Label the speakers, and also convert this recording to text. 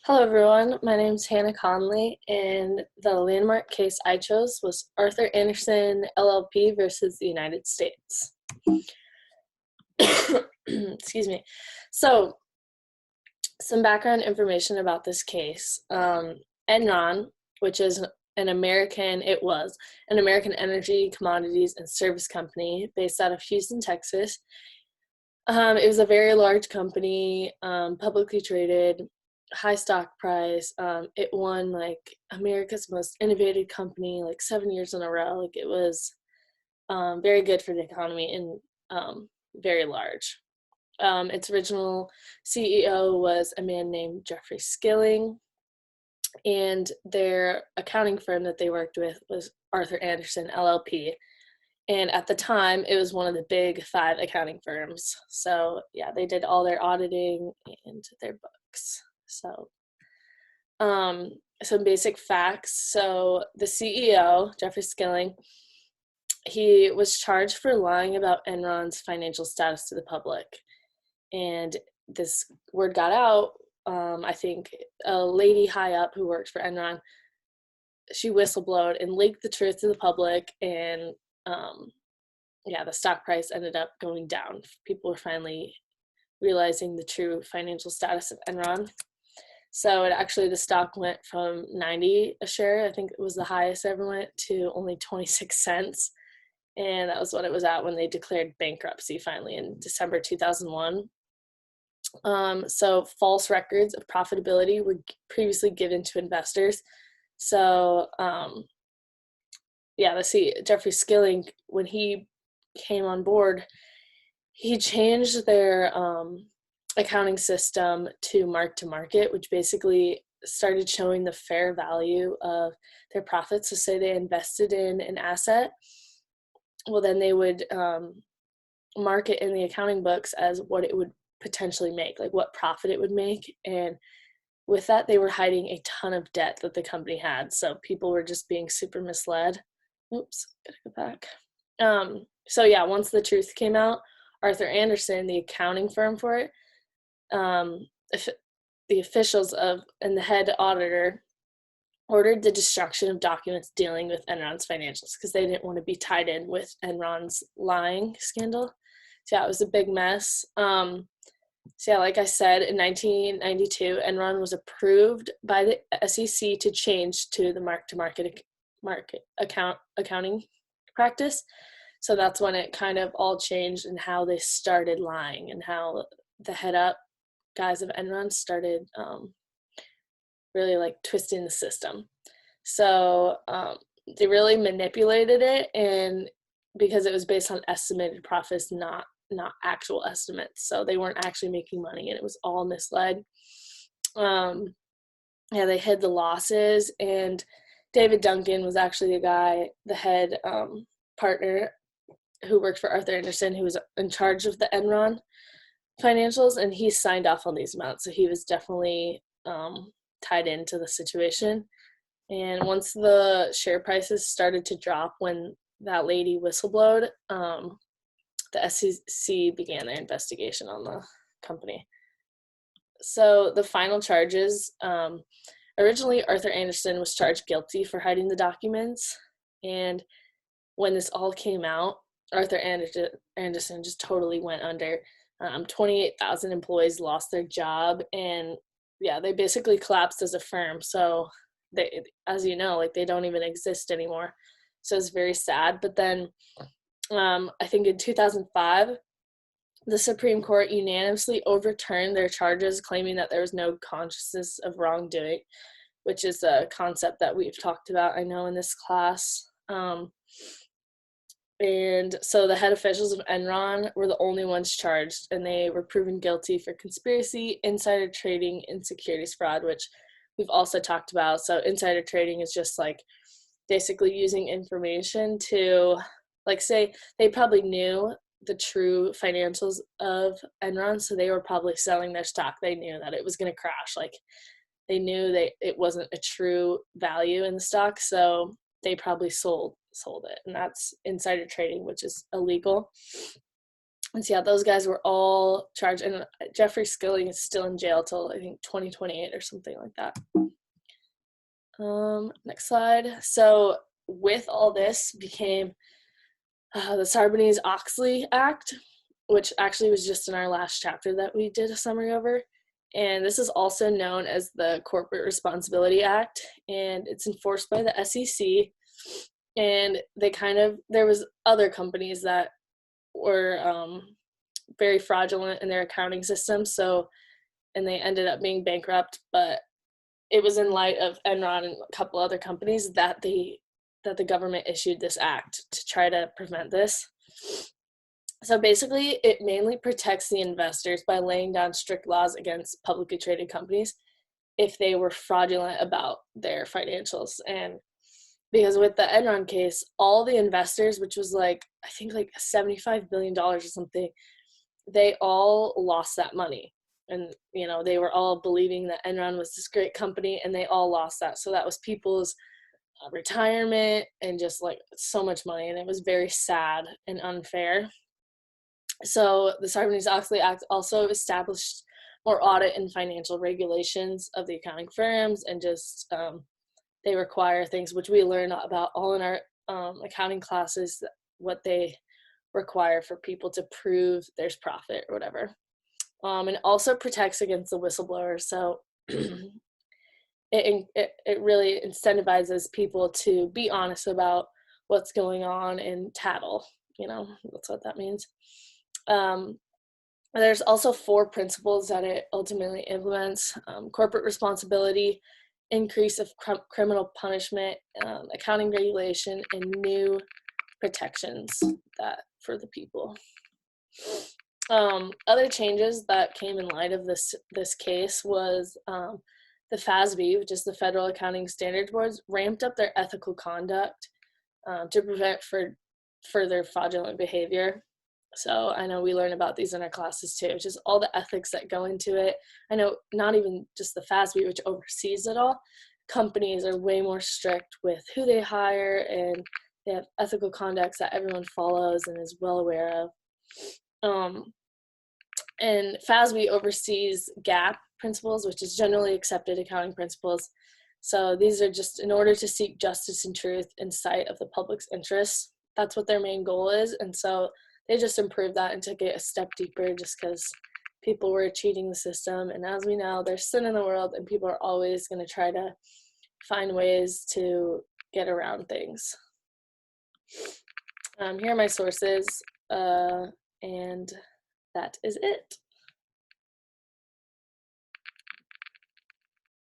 Speaker 1: Hello, everyone. My name is Hannah Conley, and the landmark case I chose was Arthur Andersen, LLP versus the United States. Excuse me. So, some background information about this case. Enron, which is it was an American energy, commodities, and service company based out of Houston, Texas. It was a very large company, publicly traded, high stock price. It won like America's most innovative company like 7 years in a row. Like it was very good for the economy and very large. Its original CEO was a man named Jeffrey Skilling, and their accounting firm that they worked with was Arthur Andersen LLP. And at the time, it was one of the big 5 accounting firms. So yeah, they did all their auditing and their books. So some basic facts. So the CEO, Jeffrey Skilling, he was charged for lying about Enron's financial status to the public. And this word got out. I think a lady high up who worked for Enron, she whistleblowed and leaked the truth to the public, and the stock price ended up going down. People were finally realizing the true financial status of Enron. So the stock went from 90 a share, I think it was the highest ever went, to only 26 cents. And that was what it was at when they declared bankruptcy finally in December 2001. So false records of profitability were previously given to investors. So Jeffrey Skilling, when he came on board, he changed their accounting system to mark to market, which basically started showing the fair value of their profits. So say they invested in an asset, well, then they would mark it in the accounting books as what it would potentially make, like what profit it would make. And with that, they were hiding a ton of debt that the company had. So people were just being super misled. Oops, gotta go back. Once the truth came out, Arthur Andersen, the accounting firm for it, the officials and the head auditor ordered the destruction of documents dealing with Enron's financials because they didn't want to be tied in with Enron's lying scandal. So yeah, it was a big mess. Like I said, in 1992, Enron was approved by the SEC to change to the market accounting practice. So that's when it kind of all changed and how they started lying and how the head up guys of Enron started really like twisting the system. So they really manipulated it, and because it was based on estimated profits, not actual estimates. So they weren't actually making money, and it was all misled. They hid the losses, and David Duncan was actually the head partner who worked for Arthur Andersen, who was in charge of the Enron financials, and he signed off on these amounts. So he was definitely tied into the situation. And once the share prices started to drop when that lady whistleblowed, the SEC began their investigation on the company. So the final charges, originally Arthur Andersen was charged guilty for hiding the documents. And when this all came out, Arthur Andersen just totally went under. 28,000 employees lost their job, and they basically collapsed as a firm. So they, as you know, like they don't even exist anymore. So it's very sad. But then I think in 2005, the Supreme Court unanimously overturned their charges, claiming that there was no consciousness of wrongdoing, which is a concept that we've talked about, I know, in this class. And so the head officials of Enron were the only ones charged, and they were proven guilty for conspiracy, insider trading, and securities fraud, which we've also talked about. So insider trading is just like basically using information to, like, say they probably knew the true financials of Enron, so they were probably selling their stock. They knew that it was going to crash. Like they knew it wasn't a true value in the stock, so they probably sold it, and that's insider trading, which is illegal. And so yeah, those guys were all charged, and Jeffrey Skilling is still in jail till I think 2028 or something like that. Next slide. So with all this became the Sarbanes-Oxley Act, which actually was just in our last chapter that we did a summary over. And this is also known as the Corporate Responsibility Act, and it's enforced by the SEC. And there was other companies that were very fraudulent in their accounting system, and they ended up being bankrupt, but it was in light of Enron and a couple other companies that the government issued this act to try to prevent this. So basically, it mainly protects the investors by laying down strict laws against publicly traded companies if they were fraudulent about their financials. And because with the Enron case, all the investors, which was I think $75 billion or something, they all lost that money. And, they were all believing that Enron was this great company, and they all lost that. So that was people's retirement and just so much money. And it was very sad and unfair. So the Sarbanes-Oxley Act also established more audit and financial regulations of the accounting firms, and just they require things which we learn about all in our accounting classes, what they require for people to prove there's profit or whatever. And also protects against the whistleblower. So it really incentivizes people to be honest about what's going on and tattle. That's what that means. There's also 4 principles that it ultimately implements: corporate responsibility, increase of criminal punishment, accounting regulation, and new protections that for the people. Other changes that came in light of this case was the FASB, which is the Federal Accounting Standards Board, ramped up their ethical conduct to prevent further fraudulent behavior. So I know we learn about these in our classes too, which is all the ethics that go into it. I know not even just the FASB, which oversees it all. Companies are way more strict with who they hire, and they have ethical conducts that everyone follows and is well aware of. And FASB oversees GAAP principles, which is generally accepted accounting principles. So these are just in order to seek justice and truth in sight of the public's interests. That's what their main goal is. And so they just improved that and took it a step deeper, just because people were cheating the system. And as we know, there's sin in the world, and people are always going to try to find ways to get around things. Here are my sources, and that is it.